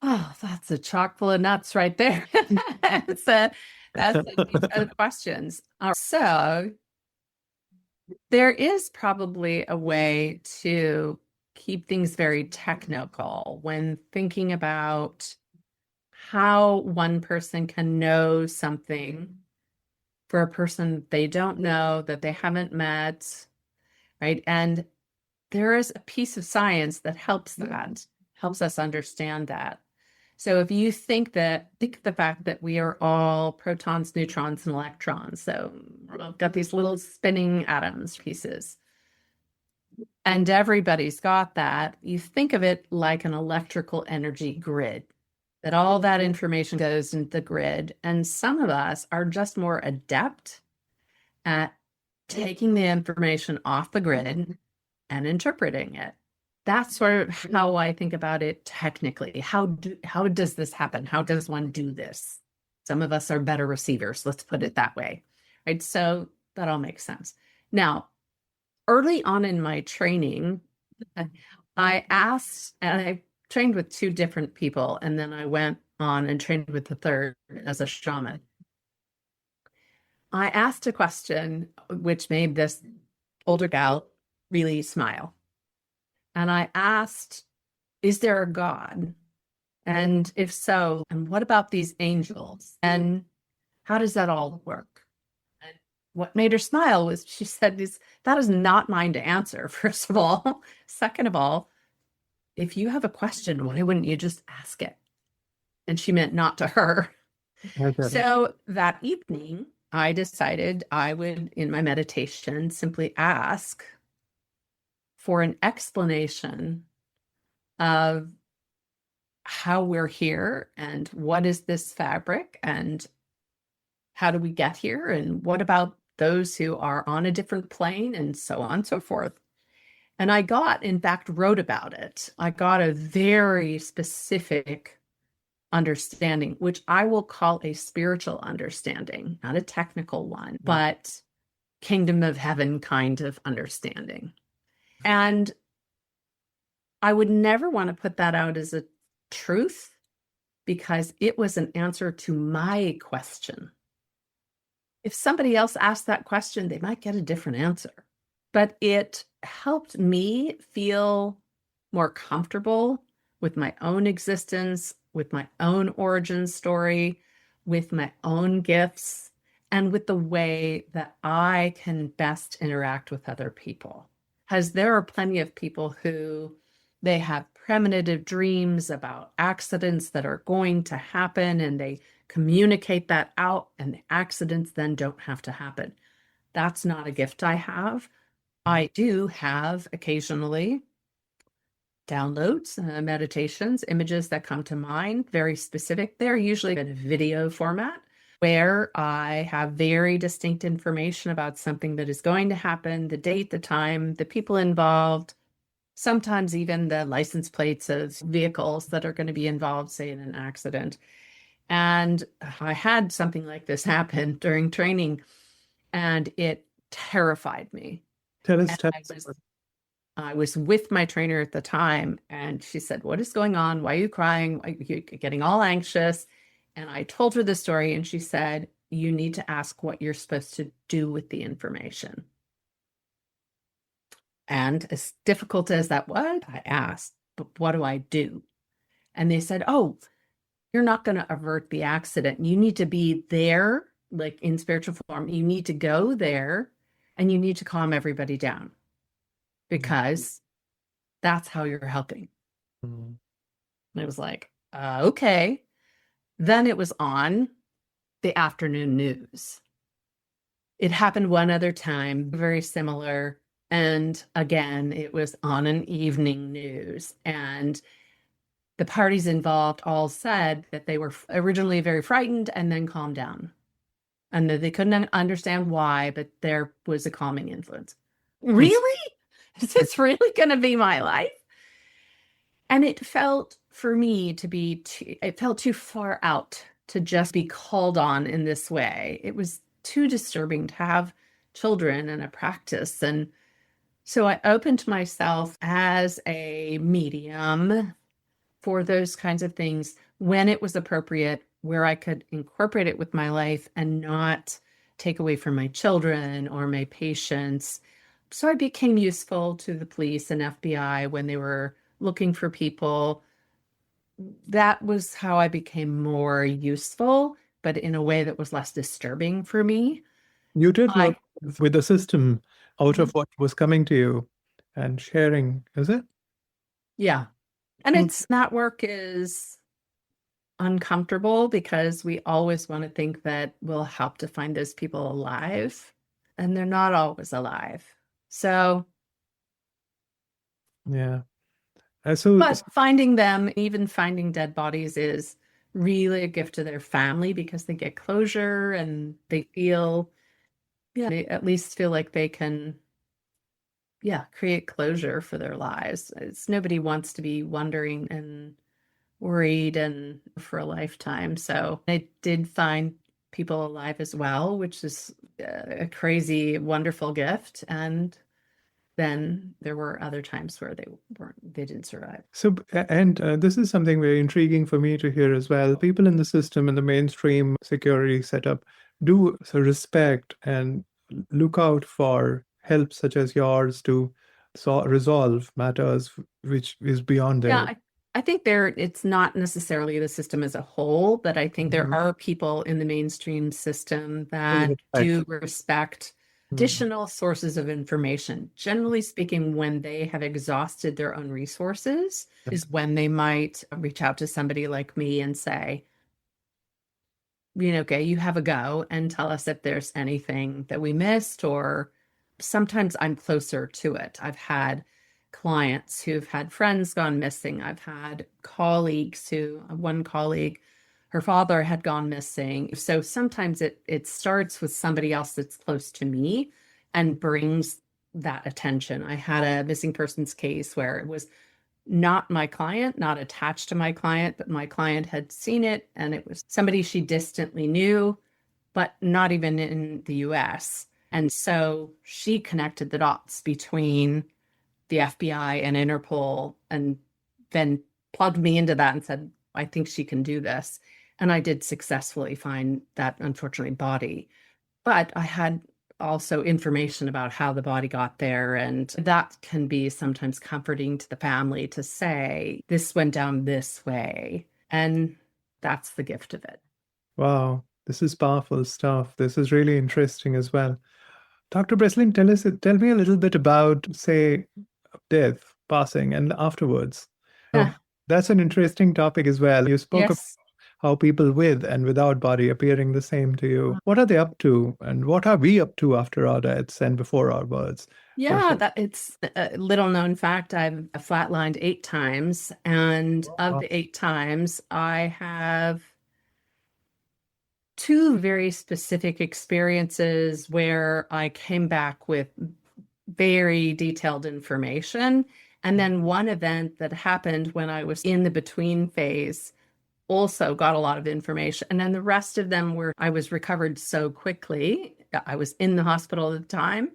Oh, that's a chock full of nuts right there. That's these are the questions. So there is probably a way to keep things very technical when thinking about how one person can know something for a person they don't know, that they haven't met, right? And there is a piece of science that helps us understand that. So if you think of the fact that we are all protons, neutrons, and electrons. So we've got these little spinning atoms pieces. And everybody's got that. You think of it like an electrical energy grid, that all that information goes into the grid. And some of us are just more adept at taking the information off the grid and interpreting it. That's sort of how I think about it technically. How does this happen? How does one do this? Some of us are better receivers, let's put it that way, right? So that all makes sense. Now, early on in my training, I asked, and I trained with two different people, and then I went on and trained with the third as a shaman. I asked a question which made this older gal really smile. And I asked, is there a God? And if so, and what about these angels? And how does that all work? And what made her smile was she said, that is not mine to answer, first of all. Second of all, if you have a question, why wouldn't you just ask it? And she meant not to her. Okay. So that evening, I decided I would, in my meditation, simply ask for an explanation of how we're here and what is this fabric and how do we get here and what about those who are on a different plane and so on and so forth. And I in fact, wrote about it. I got a very specific understanding, which I will call a spiritual understanding, not a technical one, but kingdom of heaven kind of understanding. And I would never want to put that out as a truth, because it was an answer to my question. If somebody else asked that question, they might get a different answer. But it helped me feel more comfortable with my own existence, with my own origin story, with my own gifts, and with the way that I can best interact with other people. Because there are plenty of people who they have premonitive dreams about accidents that are going to happen, and they communicate that out, and the accidents then don't have to happen. That's not a gift I have. I do have occasionally downloads, meditations, images that come to mind, very specific. They're usually in a video format where I have very distinct information about something that is going to happen, the date, the time, the people involved, sometimes even the license plates of vehicles that are going to be involved, say, in an accident. And I had something like this happen during training, and it terrified me. Tell us, I was with my trainer at the time, and she said, "What is going on? Why are you crying? Why are you getting all anxious?" And I told her the story, and she said, "You need to ask what you're supposed to do with the information." And as difficult as that was, I asked, "But what do I do?" And they said, "Oh, you're not going to avert the accident. You need to be there, like in spiritual form. You need to go there, and you need to calm everybody down, because that's how you're helping." Mm. And it was like, okay. Then it was on the afternoon news. It happened one other time, very similar. And again, it was on an evening news. And the parties involved all said that they were originally very frightened and then calmed down. And that they couldn't understand why, but there was a calming influence. Really? Is this really going to be my life? And it felt for me to be, it felt too far out to just be called on in this way. It was too disturbing to have children and a practice. And so I opened myself as a medium for those kinds of things when it was appropriate, where I could incorporate it with my life and not take away from my children or my patients. So I became useful to the police and FBI when they were looking for people. That was how I became more useful, but in a way that was less disturbing for me. You did work with the system out of what was coming to you and sharing, is it? Yeah. And it's that work is uncomfortable because we always want to think that we'll help to find those people alive, and they're not always alive. So, yeah. but finding them, even finding dead bodies, is really a gift to their family because they get closure and they feel, they at least feel like they can, create closure for their lives. Nobody wants to be wondering and worried and for a lifetime. So I did find people alive as well, which is a crazy, wonderful gift. And then there were other times where they didn't survive. So, and this is something very intriguing for me to hear as well. People in the system, in the mainstream security setup, do respect and look out for help such as yours to resolve matters which is beyond their. Yeah, I think it's not necessarily the system as a whole, but I think there are people in the mainstream system that do respect additional sources of information. Generally speaking, when they have exhausted their own resources is when they might reach out to somebody like me and say, okay, you have a go and tell us if there's anything that we missed, or sometimes I'm closer to it. I've had clients who've had friends gone missing. I've had colleagues one colleague, her father had gone missing. So sometimes it starts with somebody else that's close to me and brings that attention. I had a missing persons case where it was not my client, not attached to my client, but my client had seen it, and it was somebody she distantly knew, but not even in the US. And so she connected the dots between the FBI and Interpol, and then plugged me into that and said, I think she can do this. And I did successfully find that, unfortunately, body. But I had also information about how the body got there. And that can be sometimes comforting to the family to say, this went down this way. And that's the gift of it. Wow, this is powerful stuff. This is really interesting as well. Dr. Breslin, tell me a little bit about, say, death, passing, and afterwards. Yeah. That's an interesting topic as well. You spoke of Yes. how people with and without body appearing the same to you. What are they up to, and what are we up to after our deaths and before our births? Yeah, that it's a little known fact. I've flatlined 8 times, and of the 8 times, I have 2 very specific experiences where I came back with very detailed information. And then one event that happened when I was in the between phase also got a lot of information. And then the rest of them were, I was recovered so quickly. I was in the hospital at the time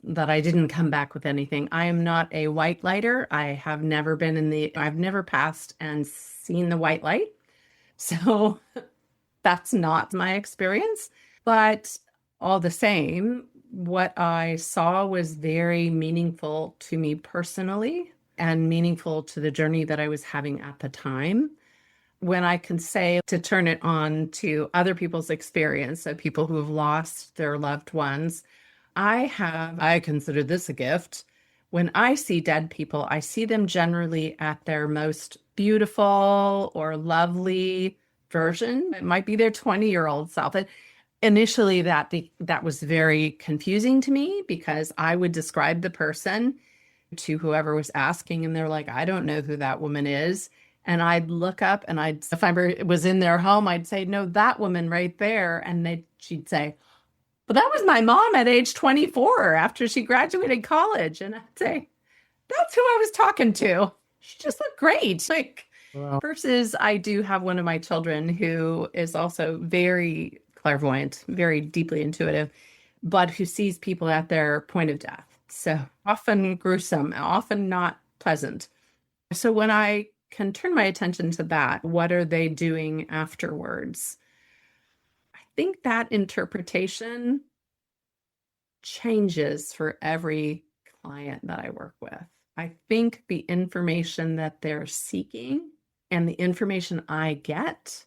that I didn't come back with anything. I am not a white lighter. I have never been I've never passed and seen the white light. So that's not my experience. But all the same, what I saw was very meaningful to me personally and meaningful to the journey that I was having at the time. When I can say, to turn it on to other people's experience, so people who have lost their loved ones, I consider this a gift. When I see dead people, I see them generally at their most beautiful or lovely version. It might be their 20-year-old self. Initially, that was very confusing to me because I would describe the person to whoever was asking, and they're like, I don't know who that woman is. And I'd look up and if I was in their home, I'd say, no, that woman right there. And she'd say, well, that was my mom at age 24 after she graduated college. And I'd say, that's who I was talking to. She just looked great. Wow. Versus I do have one of my children who is also very clairvoyant, very deeply intuitive, but who sees people at their point of death. So often gruesome, often not pleasant. So when I can turn my attention to that, what are they doing afterwards? I think that interpretation changes for every client that I work with. I think the information that they're seeking and the information I get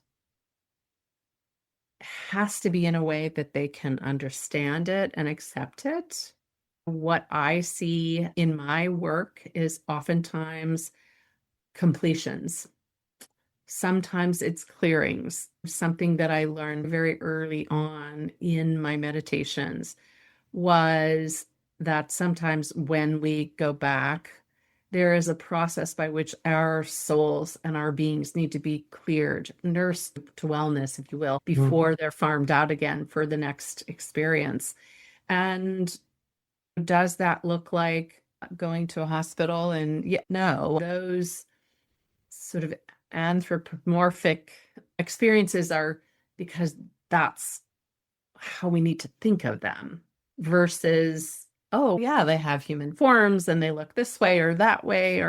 has to be in a way that they can understand it and accept it. What I see in my work is oftentimes completions. Sometimes it's clearings. Something that I learned very early on in my meditations was that sometimes when we go back, there is a process by which our souls and our beings need to be cleared, nursed to wellness, if you will, before they're farmed out again for the next experience. And does that look like going to a hospital? And no, those sort of anthropomorphic experiences are because that's how we need to think of them versus, oh yeah, they have human forms and they look this way or that way.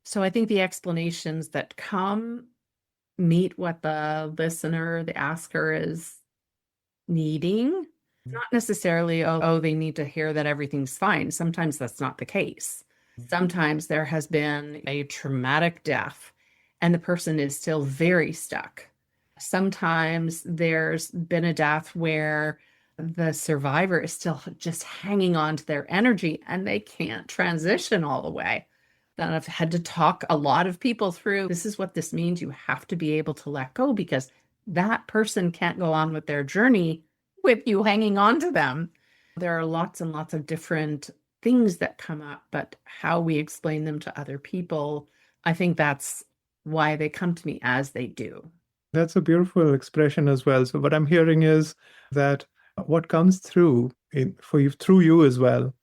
So I think the explanations that come meet what the listener, the asker is needing. Not necessarily, oh, they need to hear that everything's fine. Sometimes that's not the case. Sometimes there has been a traumatic death and the person is still very stuck. Sometimes there's been a death where the survivor is still just hanging on to their energy and they can't transition all the way. Then I've had to talk a lot of people through, this is what this means. You have to be able to let go because that person can't go on with their journey with you hanging on to them. There are lots and lots of different things that come up, but how we explain them to other people, I think that's why they come to me as they do. That's a beautiful expression as well. So what I'm hearing is that what comes through through you as well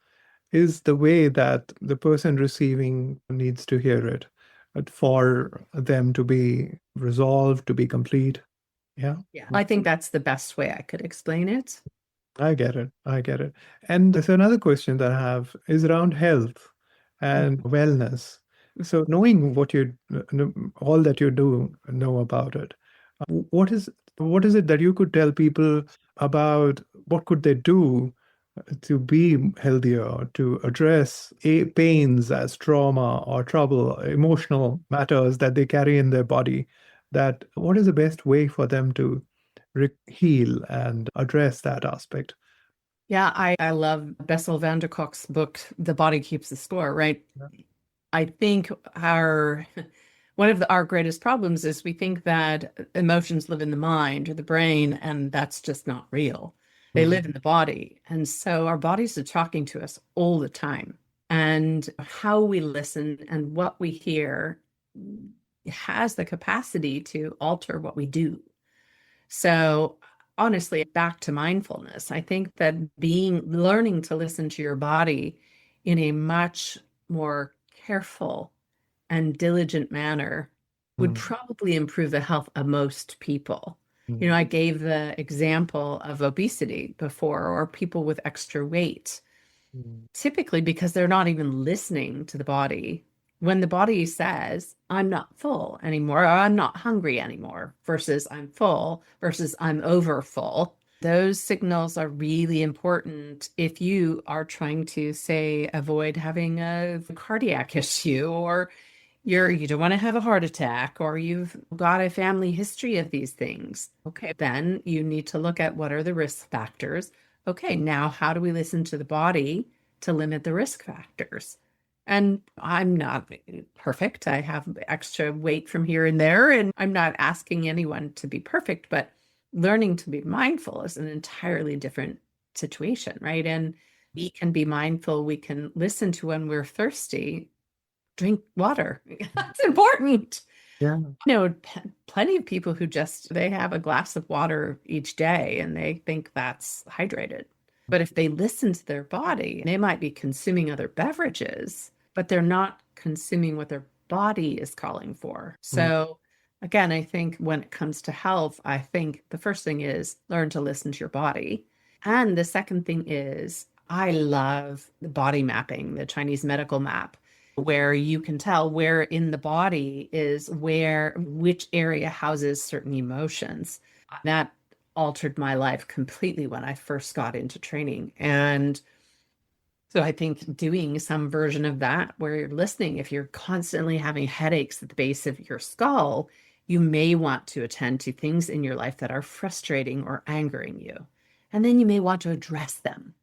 is the way that the person receiving needs to hear it for them to be resolved, to be complete. Yeah. Yeah, I think that's the best way I could explain it. I get it. I get it. And there's another question that I have is around health and wellness. So knowing what you all that you do know about it, what is it that you could tell people about what could they do to be healthier, to address pains as trauma or trouble, emotional matters that they carry in their body? That what is the best way for them to heal and address that aspect? Yeah, I love Bessel van der Kolk's book, The Body Keeps the Score, right? Yeah. I think our one of our greatest problems is we think that emotions live in the mind or the brain, and that's just not real. They live in the body. And so our bodies are talking to us all the time. And how we listen and what we hear has the capacity to alter what we do. So honestly, back to mindfulness, I think that learning to listen to your body in a much more careful and diligent manner would Mm, probably improve the health of most people. mm, I gave the example of obesity before, or people with extra weight, mm, typically because they're not even listening to the body. When the body says, I'm not full anymore, or I'm not hungry anymore, versus I'm full, versus I'm over full, those signals are really important if you are trying to, say, avoid having a cardiac issue, or you don't want to have a heart attack, or you've got a family history of these things. Okay, then you need to look at what are the risk factors. Okay, now how do we listen to the body to limit the risk factors? And I'm not perfect. I have extra weight from here and there, and I'm not asking anyone to be perfect, but learning to be mindful is an entirely different situation, right? And we can be mindful, we can listen to when we're thirsty, drink water. That's important. yeah. Plenty of people who they have a glass of water each day and they think that's hydrated. But if they listen to their body, they might be consuming other beverages, but they're not consuming what their body is calling for. Mm, So again, I think when it comes to health, I think the first thing is learn to listen to your body. And the second thing is I love the body mapping, the Chinese medical map, where you can tell where in the body is which area houses certain emotions. That altered my life completely when I first got into training. And so I think doing some version of that where you're listening, if you're constantly having headaches at the base of your skull, you may want to attend to things in your life that are frustrating or angering you. And then you may want to address them,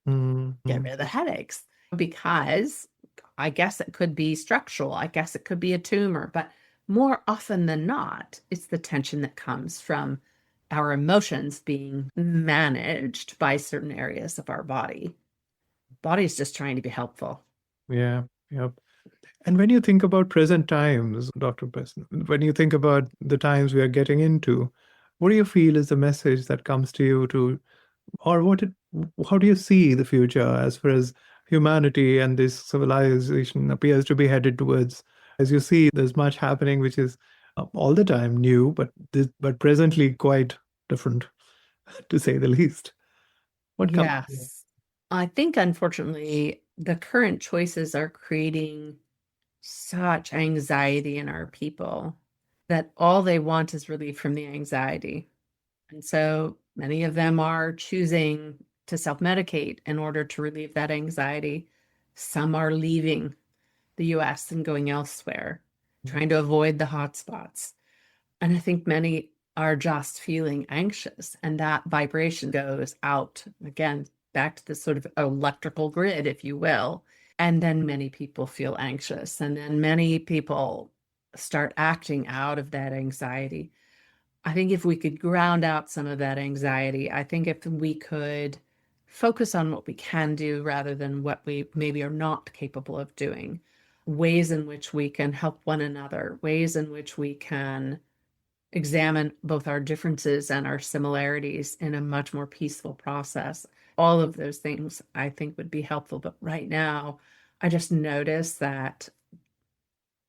mm, get mm. rid of the headaches, because I guess it could be structural. I guess it could be a tumor, but more often than not, it's the tension that comes from our emotions being managed by certain areas of our body. Body's just trying to be helpful. Yeah, yeah. And when you think about present times, Dr. Preston, when you think about the times we are getting into, what do you feel is the message that comes to you to, or how do you see the future as far as humanity and this civilization appears to be headed towards? As you see, there's much happening which is all the time new, but presently quite different, to say the least. What comes? Yes. I think, unfortunately, the current choices are creating such anxiety in our people that all they want is relief from the anxiety. And so many of them are choosing to self-medicate in order to relieve that anxiety. Some are leaving the US and going elsewhere, trying to avoid the hotspots. And I think many are just feeling anxious, and that vibration goes out again, back to this sort of electrical grid, if you will. And then many people feel anxious, and then many people start acting out of that anxiety. I think if we could ground out some of that anxiety, I think if we could focus on what we can do rather than what we maybe are not capable of doing, ways in which we can help one another, ways in which we can examine both our differences and our similarities in a much more peaceful process. All of those things I think would be helpful. But right now, I just notice that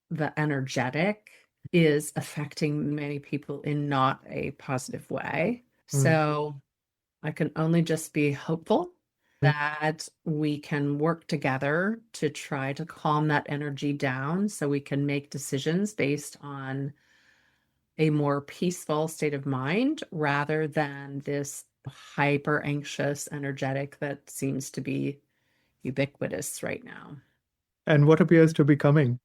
the energetic is affecting many people in not a positive way. Mm, So I can only just be hopeful that we can work together to try to calm that energy down so we can make decisions based on a more peaceful state of mind rather than this hyper anxious energetic that seems to be ubiquitous right now. And what appears to be coming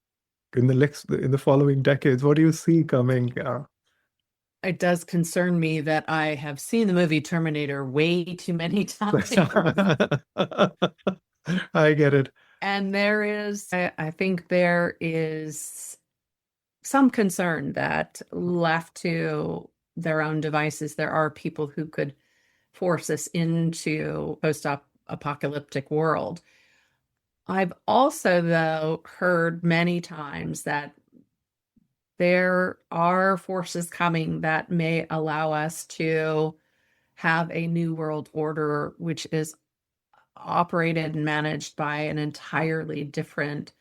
in the following decades? What do you see coming? It does concern me that I have seen the movie Terminator way too many times. I get it. And I think there is some concern that left to their own devices, there are people who could force us into post-apocalyptic world. I've also, though, heard many times that there are forces coming that may allow us to have a new world order, which is operated and managed by an entirely different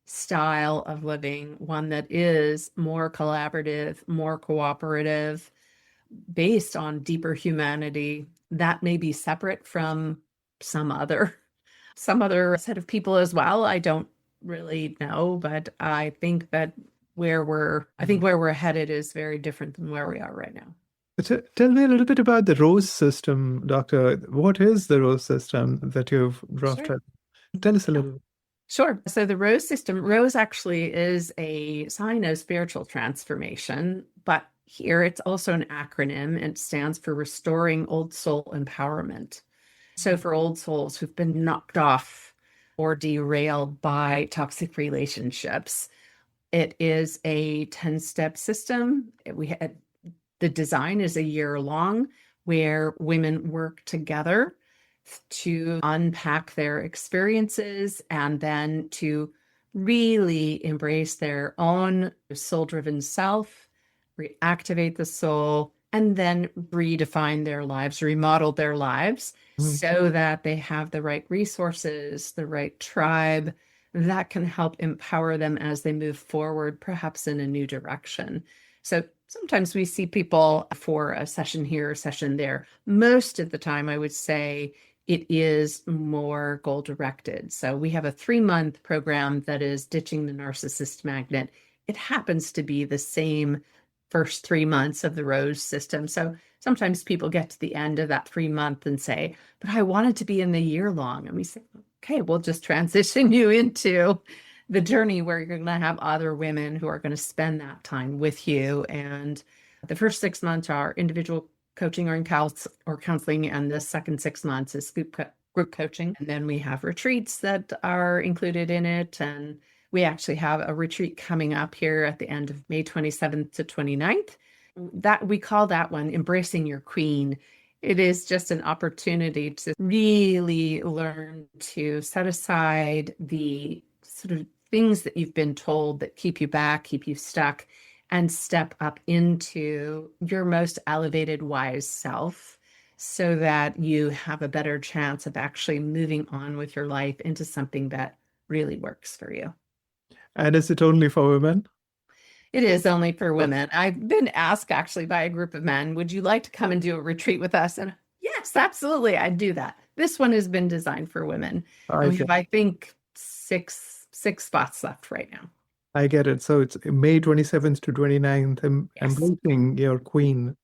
style of living, one that is more collaborative, more cooperative, based on deeper humanity that may be separate from some other set of people as well. I don't really know, but I think that where we're headed is very different than where we are right now. Tell me a little bit about the rose system, Doctor. What is the rose system that you've drafted? Sure. Tell us a little. Sure. So the rose system, rose actually is a sign of spiritual transformation, but here it's also an acronym. It stands for Restoring Old Soul Empowerment. So for old souls who've been knocked off or derailed by toxic relationships, it is a 10-step system. The design is a year long where women work together to unpack their experiences and then to really embrace their own soul-driven self, reactivate the soul, and then redefine their lives, remodel their lives so that they have the right resources, the right tribe that can help empower them as they move forward, perhaps in a new direction. So sometimes we see people for a session here, a session there. Most of the time, I would say it is more goal directed. So we have a 3-month program that is Ditching the Narcissist Magnet. It happens to be the same first 3 months of the Rose system. So sometimes people get to the end of that 3-month and say, but I want it to be in the year long. And we say, okay, we'll just transition you into the journey where you're going to have other women who are going to spend that time with you. And the first 6 months are individual coaching or counseling, and the second 6 months is group coaching. And then we have retreats that are included in it. And we actually have a retreat coming up here at the end of May 27th to 29th. That we call that one Embracing Your Queen. It is just an opportunity to really learn to set aside the sort of things that you've been told that keep you back, keep you stuck, and step up into your most elevated, wise self so that you have a better chance of actually moving on with your life into something that really works for you. And is it only for women? It is only for women. I've been asked actually by a group of men, would you like to come and do a retreat with us? And yes, absolutely, I'd do that. This one has been designed for women. We have, I think, six spots left right now. I get it. So it's May 27th to 29th, Embracing Your Queen.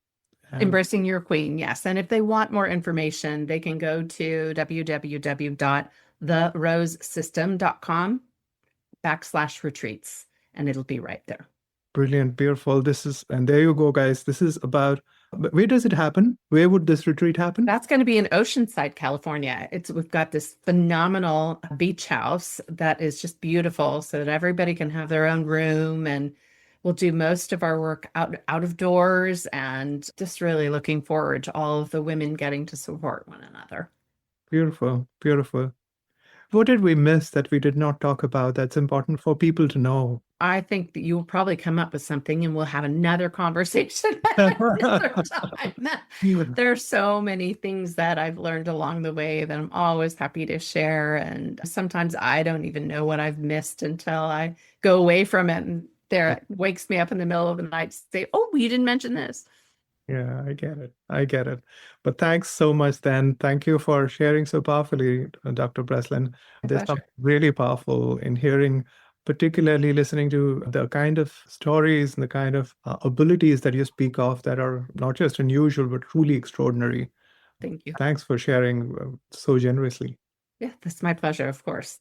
Embracing Your Queen, yes. And if they want more information, they can go to www.therosesystem.com/retreats, and it'll be right there. Brilliant, beautiful. And there you go, guys. This is about, where does it happen? Where would this retreat happen? That's going to be in Oceanside, California. We've got this phenomenal beach house that is just beautiful so that everybody can have their own room, and we'll do most of our work out of doors, and just really looking forward to all of the women getting to support one another. Beautiful, beautiful. What did we miss that we did not talk about that's important for people to know? I think that you'll probably come up with something and we'll have another conversation another time. There's so many things that I've learned along the way that I'm always happy to share. And sometimes I don't even know what I've missed until I go away from it. And it wakes me up in the middle of the night to say, oh, you didn't mention this. Yeah, I get it. I get it. But thanks so much, then. Thank you for sharing so powerfully, Dr. Breslin. My There's pleasure. something really powerful in hearing, particularly listening to the kind of stories and the kind of abilities that you speak of that are not just unusual, but truly extraordinary. Thank you. Thanks for sharing so generously. Yeah, that's my pleasure, of course.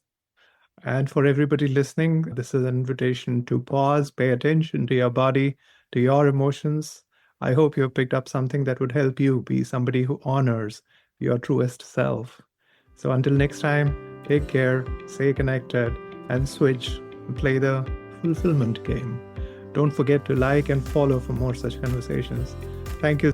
And for everybody listening, this is an invitation to pause, pay attention to your body, to your emotions. I hope you have picked up something that would help you be somebody who honors your truest self. So until next time, take care, stay connected, and switch and play the fulfillment game. Don't forget to like and follow for more such conversations. Thank you.